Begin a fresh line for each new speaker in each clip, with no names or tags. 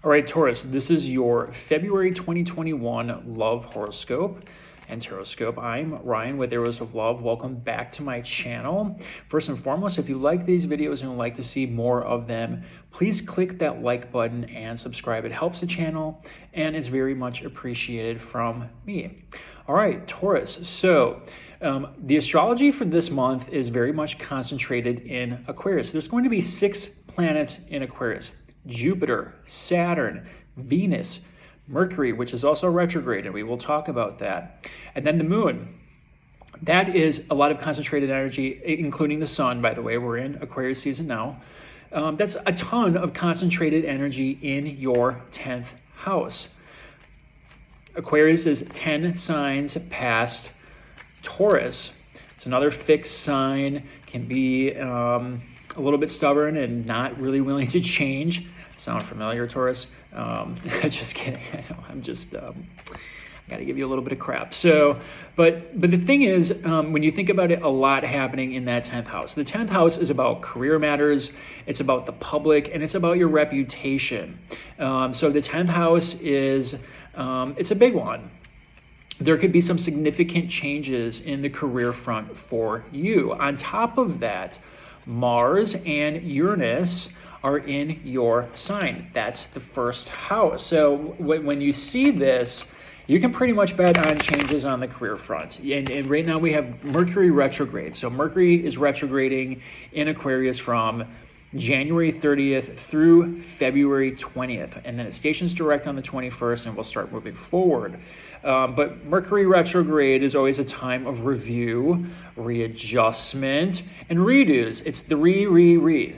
All right, Taurus, this is your February 2021 love horoscope and taroscope. I'm Ryan with Arrows of Love. Welcome back to my channel. First and foremost, if you like these videos and would like to see more of them, please click that like button and subscribe. It helps the channel and it's very much appreciated from me. All right, Taurus. So the astrology for this month is very much concentrated in Aquarius. There's going to be 6 planets in Aquarius: Jupiter, Saturn, Venus, Mercury, which is also retrograde, and we will talk about that. And then the moon. That is a lot of concentrated energy, including the sun, by the way. We're in Aquarius season now. That's a ton of concentrated energy in your 10th house. Aquarius is 10 signs past Taurus. It's another fixed sign, can be a little bit stubborn and not really willing to change. Sound familiar, Taurus? Just kidding. I know, I'm just, I got to give you a little bit of crap. So, but the thing is, when you think about it, a lot happening in that 10th house. The 10th house is about career matters. It's about the public, and it's about your reputation. So the 10th house is, it's a big one. There could be some significant changes in the career front for you. On top of that, Mars and Uranus are in your sign. That's the first house. So when you see this, you can pretty much bet on changes on the career front. And right now we have Mercury retrograde. So Mercury is retrograding in Aquarius from January 30th through February 20th. And then it stations direct on the 21st and we'll start moving forward. But Mercury retrograde is always a time of review, readjustment, and redos. It's the re.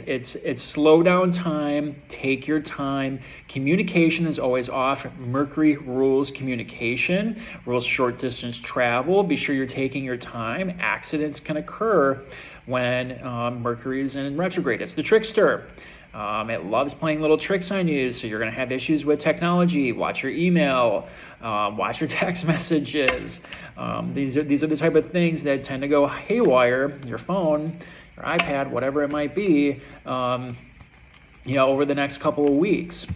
It's slow down time, take your time. Communication is always off. Mercury rules communication, rules short distance travel. Be sure you're taking your time. Accidents can occur when Mercury is in retrograde. It's the trickster. It loves playing little tricks on you, so you're going to have issues with technology. Watch your email, watch your text messages. These are the type of things that tend to go haywire. Your phone, your iPad, whatever it might be, over the next couple of weeks.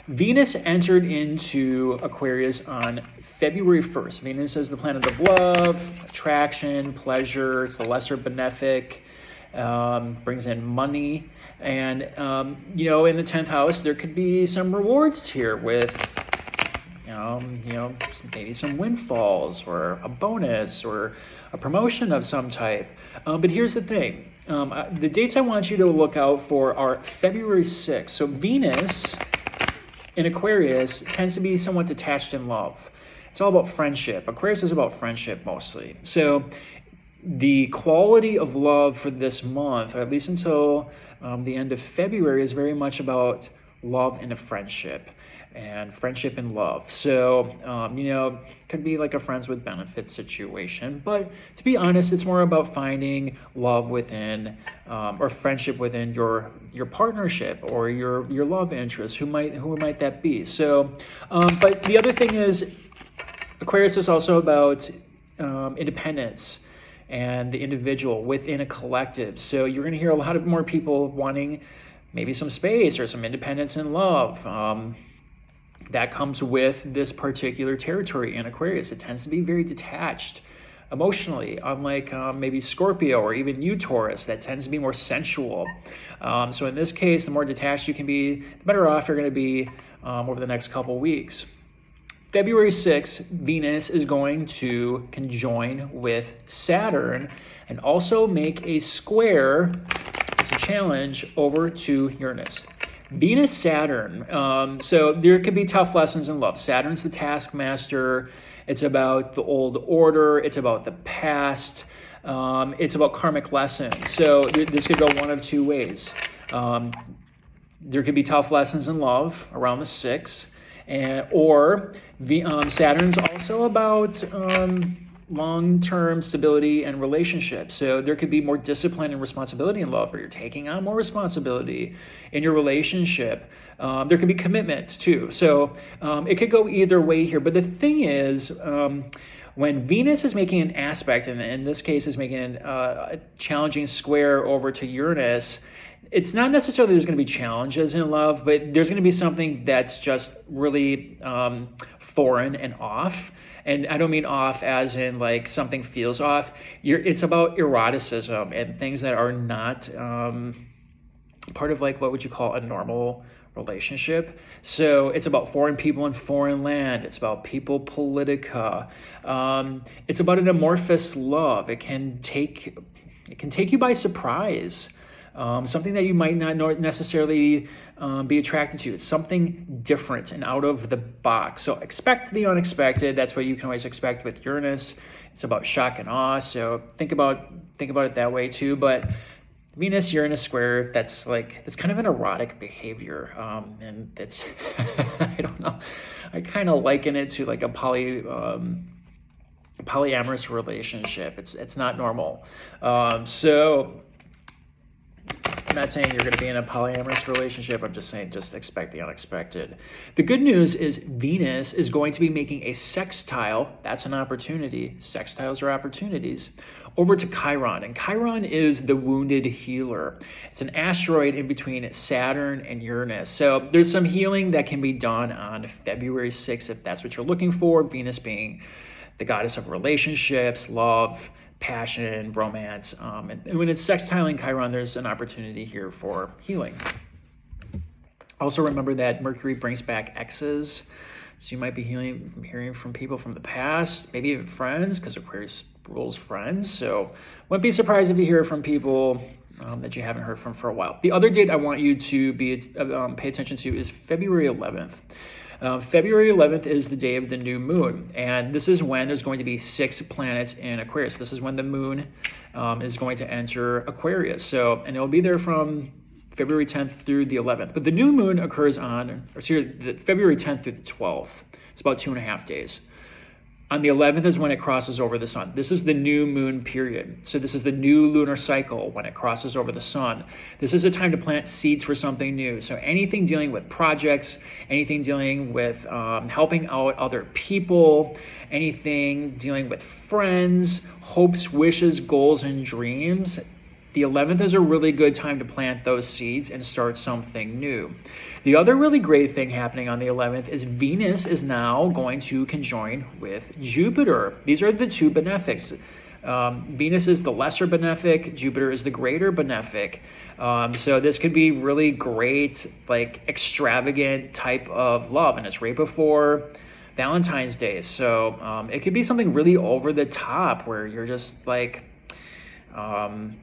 Venus entered into Aquarius on February 1st. Venus is the planet of love, attraction, pleasure. It's the lesser benefic, brings in money. And, in the 10th house, there could be some rewards here with, maybe some windfalls or a bonus or a promotion of some type. But here's the thing. The dates I want you to look out for are February 6th. So Venus in Aquarius tends to be somewhat detached in love. It's all about friendship. Aquarius is about friendship mostly. So the quality of love for this month, or at least until the end of February, is very much about love and a friendship and love. So, could be like a friends with benefits situation. But to be honest, it's more about finding love within or friendship within your partnership or your love interest. Who might that be? So, but the other thing is, Aquarius is also about independence and the individual within a collective. So you're going to hear a lot of more people wanting maybe some space or some independence in love. That comes with this particular territory in Aquarius. It tends to be very detached emotionally, unlike maybe Scorpio or even you, Taurus, that tends to be more sensual. So in this case, the more detached you can be, the better off you're going to be over the next couple weeks. February 6th, Venus is going to conjoin with Saturn and also make a square, it's a challenge, over to Uranus. Venus, Saturn. So there could be tough lessons in love. Saturn's the taskmaster. It's about the old order. It's about the past. It's about karmic lessons. So this could go one of two ways. There could be tough lessons in love around the 6th. Or Saturn's also about long-term stability and relationships. So there could be more discipline and responsibility in love, or you're taking on more responsibility in your relationship. There could be commitments too. So it could go either way here. But the thing is, When Venus is making an aspect, and in this case is making a challenging square over to Uranus, it's not necessarily there's going to be challenges in love, but there's going to be something that's just really foreign and off. And I don't mean off as in like something feels off. It's about eroticism and things that are not part of like what would you call a normal relationship. So it's about foreign people in foreign land. It's about people politica. It's about an amorphous love. It can take you by surprise. Something that you might not necessarily be attracted to. It's something different and out of the box. So expect the unexpected. That's what you can always expect with Uranus. It's about shock and awe. So think about it that way too. But Venus Uranus square, that's kind of an erotic behavior, and it's I don't know. I kind of liken it to like a polyamorous relationship. It's not normal. So I'm not saying you're going to be in a polyamorous relationship. I'm just saying just expect the unexpected. The good news is Venus is going to be making a sextile. That's an opportunity. Sextiles are opportunities. Over to Chiron. And Chiron is the wounded healer. It's an asteroid in between Saturn and Uranus. So there's some healing that can be done on February 6th if that's what you're looking for. Venus being the goddess of relationships, love, passion, romance. And when it's sextiling Chiron, there's an opportunity here for healing. Also remember that Mercury brings back exes. So you might be hearing from people from the past, maybe even friends, because Aquarius rules friends. So wouldn't be surprised if you hear from people that you haven't heard from for a while. The other date I want you to pay attention to is February 11th. February 11th is the day of the new moon, and this is when there's going to be 6 planets in Aquarius. This is when the moon is going to enter Aquarius. So, and it'll be there from February 10th through the 11th. But the new moon occurs February 10th through the 12th. It's about 2.5 days. On the 11th is when it crosses over the sun. This is the new moon period. So this is the new lunar cycle when it crosses over the sun. This is a time to plant seeds for something new. So anything dealing with projects, anything dealing with helping out other people, anything dealing with friends, hopes, wishes, goals, and dreams, the 11th is a really good time to plant those seeds and start something new. The other really great thing happening on the 11th is Venus is now going to conjoin with Jupiter. These are the two benefics. Venus is the lesser benefic, Jupiter is the greater benefic. So this could be really great, like extravagant type of love, and it's right before Valentine's Day. So it could be something really over the top where you're just like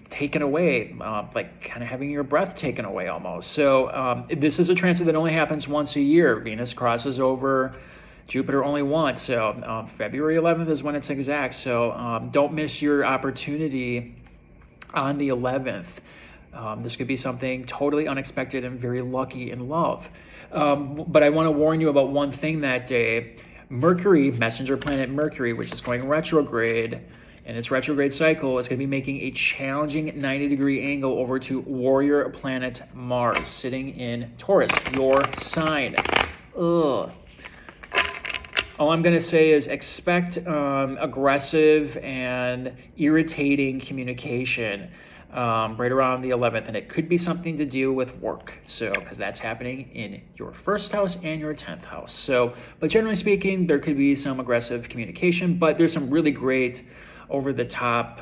taken away, like kind of having your breath taken away almost. So this is a transit that only happens once a year. Venus crosses over Jupiter only once. So February 11th is when it's exact. So don't miss your opportunity on the 11th. This could be something totally unexpected and very lucky in love. But I want to warn you about one thing that day. Mercury, messenger planet Mercury, which is going retrograde, and its retrograde cycle is going to be making a challenging 90-degree angle over to warrior planet Mars, sitting in Taurus, your sign. Ugh. All I'm going to say is expect aggressive and irritating communication right around the 11th, and it could be something to deal with work. So, because that's happening in your 1st house and your 10th house. So, but generally speaking, there could be some aggressive communication, but there's some really great over-the-top,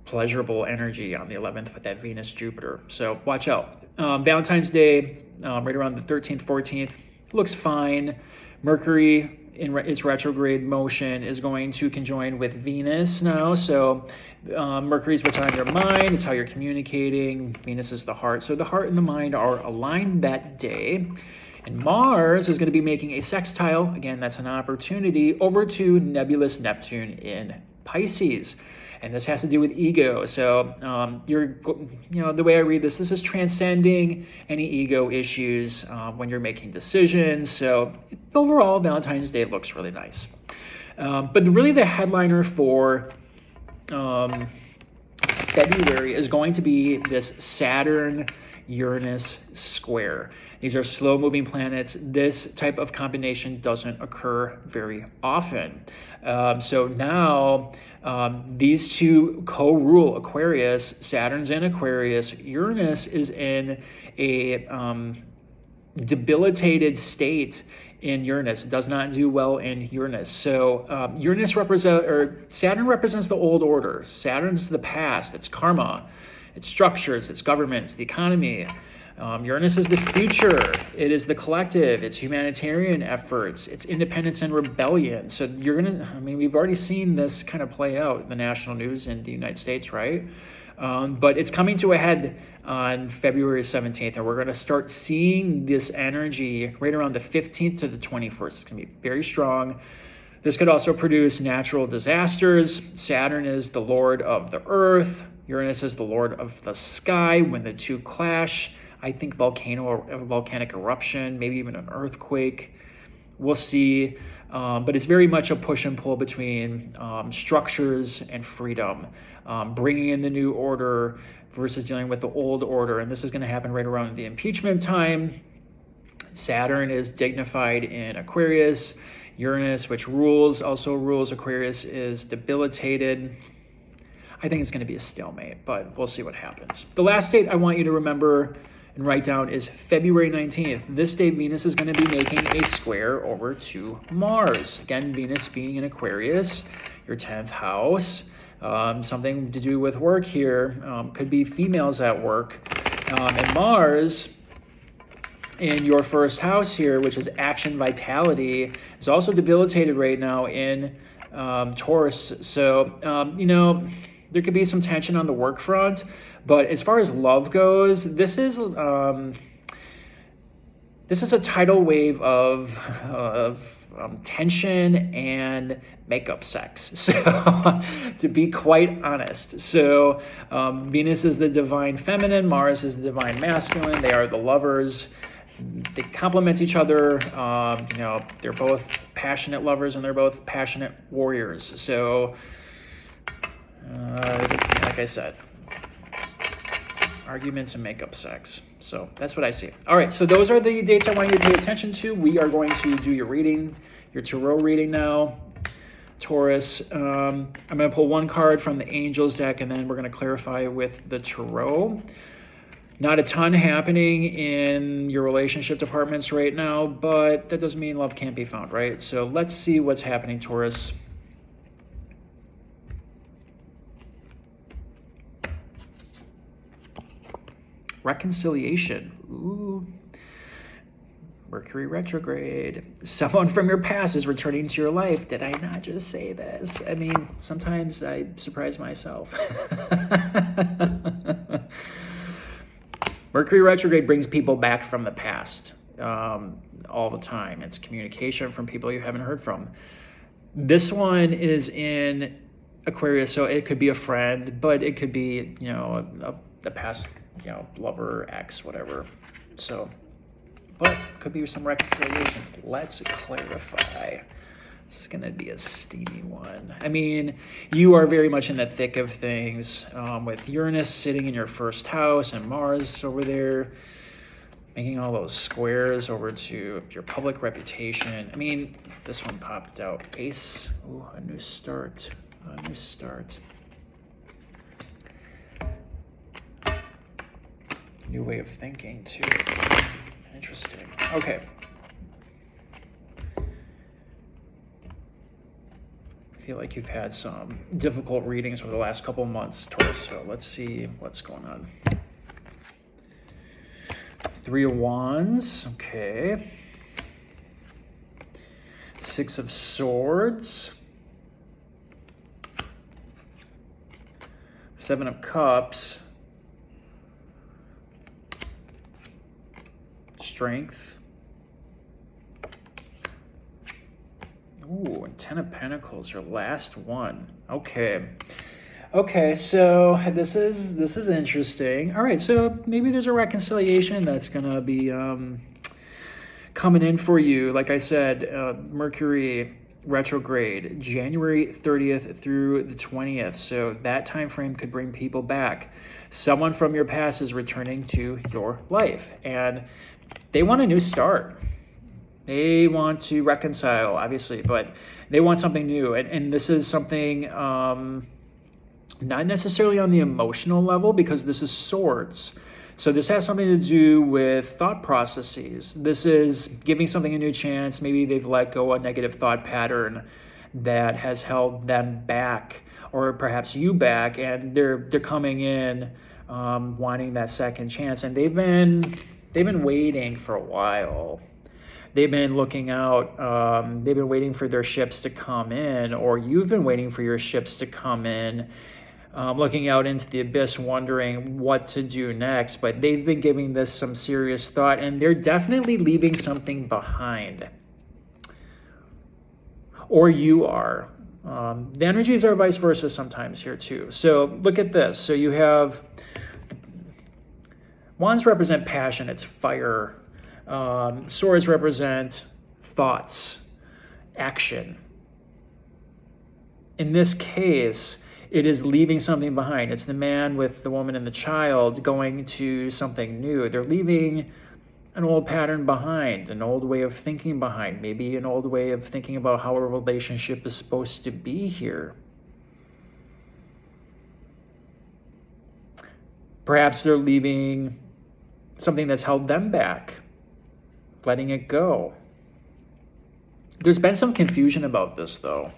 pleasurable energy on the 11th with that Venus-Jupiter. So watch out. Valentine's Day, right around the 13th, 14th, looks fine. Mercury, in its retrograde motion, is going to conjoin with Venus now. So Mercury's what's on your mind. It's how you're communicating. Venus is the heart. So the heart and the mind are aligned that day. And Mars is going to be making a sextile, again, that's an opportunity, over to nebulous Neptune in Pisces. And this has to do with ego. So the way I read this is transcending any ego issues when you're making decisions. So overall, Valentine's Day looks really nice. But really the headliner for February is going to be this Saturn-Uranus square. These are slow-moving planets. This type of combination doesn't occur very often. So now these two co-rule Aquarius. Saturn's in Aquarius. Uranus is in a debilitated state in Uranus. It does not do well in Uranus. So Saturn represents the old order. Saturn's the past. It's karma. It's structures. It's government. It's the economy. Uranus is the future. It is the collective. It's humanitarian efforts. It's independence and rebellion. So we've already seen this kind of play out in the national news in the United States, right? But it's coming to a head on February 17th, and we're going to start seeing this energy right around the 15th to the 21st. It's going to be very strong. This could also produce natural disasters. Saturn is the lord of the earth. Uranus is the lord of the sky. When the two clash, I think volcanic eruption, maybe even an earthquake. We'll see. But it's very much a push and pull between structures and freedom, bringing in the new order versus dealing with the old order. And this is going to happen right around the impeachment time. Saturn is dignified in Aquarius. Uranus, which also rules Aquarius, is debilitated. I think it's going to be a stalemate, but we'll see what happens. The last date I want you to remember and write down is February 19th. This day, Venus is going to be making a square over to Mars. Again, Venus being in Aquarius, your 10th house. Something to do with work here. Could be females at work. And Mars in your first house here, which is action vitality, is also debilitated right now in Taurus. So, there could be some tension on the work front. But as far as love goes, this is a tidal wave of tension and makeup sex. So to be quite honest, Venus is the divine feminine, Mars is the divine masculine. They are the lovers. They complement each other. They're both passionate lovers and they're both passionate warriors. So, like I said, arguments and makeup sex. So that's what I see. All right, so those are the dates I want you to pay attention to. We are going to do your reading, your tarot reading now, Taurus. I'm going to pull one card from the Angels deck, and then we're going to clarify with the tarot. Not a ton happening in your relationship departments right now, but that doesn't mean love can't be found, right? So let's see what's happening, Taurus. Reconciliation. Ooh. Mercury retrograde. Someone from your past is returning to your life. Did I not just say this? I mean, sometimes I surprise myself. Mercury retrograde brings people back from the past all the time. It's communication from people you haven't heard from. This one is in Aquarius, so it could be a friend, but it could be, a past, lover, ex, whatever. So, but could be some reconciliation. Let's clarify. This is going to be a steamy one. I mean, you are very much in the thick of things with Uranus sitting in your first house and Mars over there making all those squares over to your public reputation. I mean, this one popped out. Ace. Ooh, a new start. A new start. New way of thinking, too. Interesting. Okay. I feel like you've had some difficult readings over the last couple of months, Taurus, so let's see what's going on. 3 of Wands, okay. 6 of Swords. 7 of Cups. Strength. Ooh, and 10 of Pentacles, your last one. Okay. Okay, so this is interesting. All right, so maybe there's a reconciliation that's going to be coming in for you. Like I said, Mercury retrograde, January 30th through the 20th. So that time frame could bring people back. Someone from your past is returning to your life, and they want a new start. They want to reconcile, obviously, but they want something new. And this is something not necessarily on the emotional level, because this is swords. So this has something to do with thought processes. This is giving something a new chance. Maybe they've let go a negative thought pattern that has held them back, or perhaps you back, and they're coming in wanting that second chance. And they've been waiting for a while. They've been looking out. They've been waiting for their ships to come in, or you've been waiting for your ships to come in, looking out into the abyss, wondering what to do next. But they've been giving this some serious thought, and they're definitely leaving something behind. Or you are. The energies are vice versa sometimes here too. So look at this. So you have wands represent passion. It's fire. Swords represent thoughts, action. In this case, it is leaving something behind. It's the man with the woman and the child going to something new. They're leaving an old pattern behind, an old way of thinking behind, maybe an old way of thinking about how a relationship is supposed to be here. Perhaps they're leaving something that's held them back, letting it go. There's been some confusion about this, though.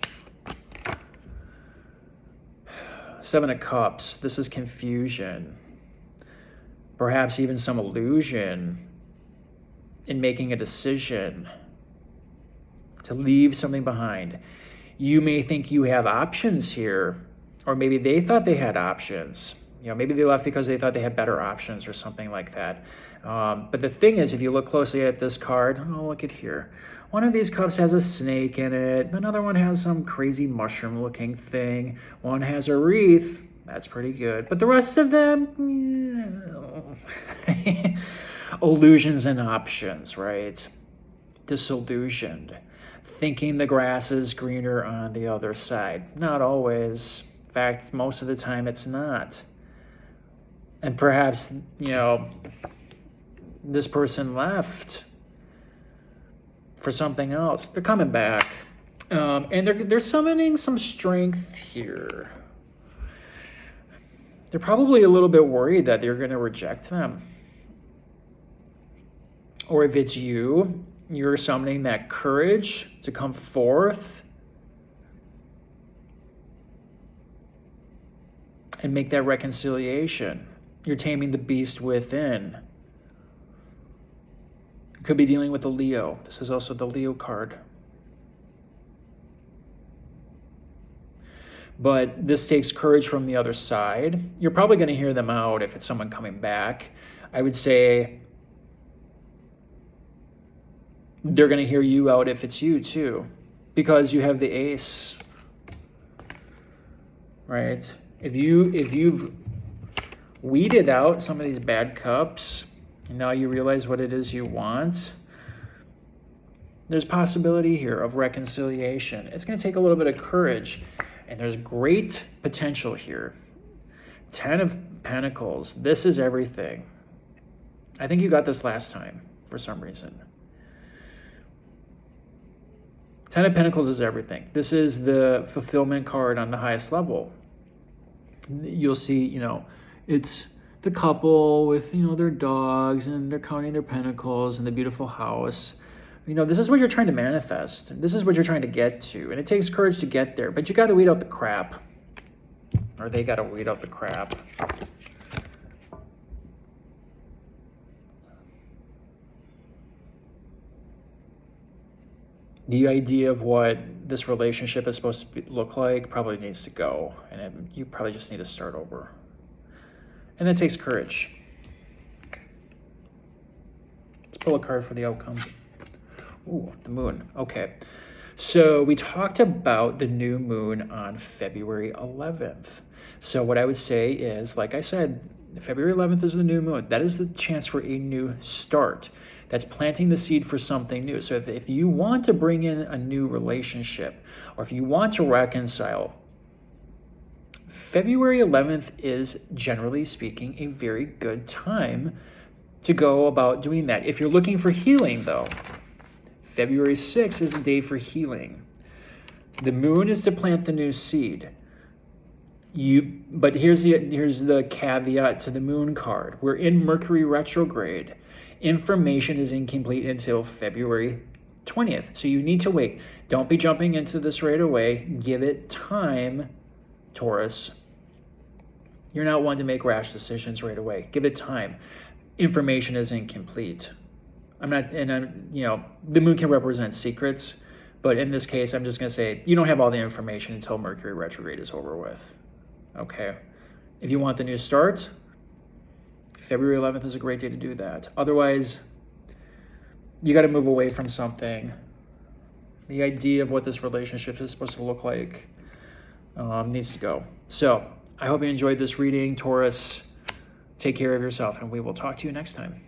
Seven of Cups, this is confusion. Perhaps even some illusion in making a decision to leave something behind. You may think you have options here, or maybe they thought they had options. Maybe they left because they thought they had better options or something like that. But the thing is, if you look closely at this card, look at here. One of these cups has a snake in it. Another one has some crazy mushroom-looking thing. One has a wreath. That's pretty good. But the rest of them, illusions and options, right? Disillusioned. Thinking the grass is greener on the other side. Not always. In fact, most of the time it's not. And perhaps, this person left for something else. They're coming back. And they're summoning some strength here. They're probably a little bit worried that they're going to reject them. Or if it's you, you're summoning that courage to come forth and make that reconciliation. You're taming the beast within. You could be dealing with a Leo. This is also the Leo card. But this takes courage from the other side. You're probably going to hear them out if it's someone coming back. I would say they're going to hear you out if it's you too, because you have the ace, right? If you've weeded out some of these bad cups, and now you realize what it is you want, there's possibility here of reconciliation. It's going to take a little bit of courage, and there's great potential here. 10 of Pentacles. This is everything. I think you got this last time for some reason. 10 of Pentacles is everything. This is the fulfillment card on the highest level. You'll see, it's the couple with, their dogs, and they're counting their pentacles and the beautiful house. This is what you're trying to manifest. This is what you're trying to get to. And it takes courage to get there, but you got to weed out the crap. Or they got to weed out the crap. The idea of what this relationship is supposed to look like probably needs to go. And you probably just need to start over. And that takes courage. Let's pull a card for the outcome. Ooh, the moon. Okay. So we talked about the new moon on February 11th. So what I would say is, like I said, February 11th is the new moon. That is the chance for a new start. That's planting the seed for something new. So if you want to bring in a new relationship, or if you want to reconcile, February 11th is, generally speaking, a very good time to go about doing that. If you're looking for healing, though, February 6th is the day for healing. The moon is to plant the new seed. But here's the caveat to the moon card. We're in Mercury retrograde. Information is incomplete until February 20th. So you need to wait. Don't be jumping into this right away. Give it time, Taurus. You're not one to make rash decisions right away. Give it time. Information is incomplete. The moon can represent secrets, but in this case, I'm just going to say you don't have all the information until Mercury retrograde is over with. Okay. If you want the new start, February 11th is a great day to do that. Otherwise, you got to move away from something. The idea of what this relationship is supposed to look like needs to go. So I hope you enjoyed this reading, Taurus. Take care of yourself, and we will talk to you next time.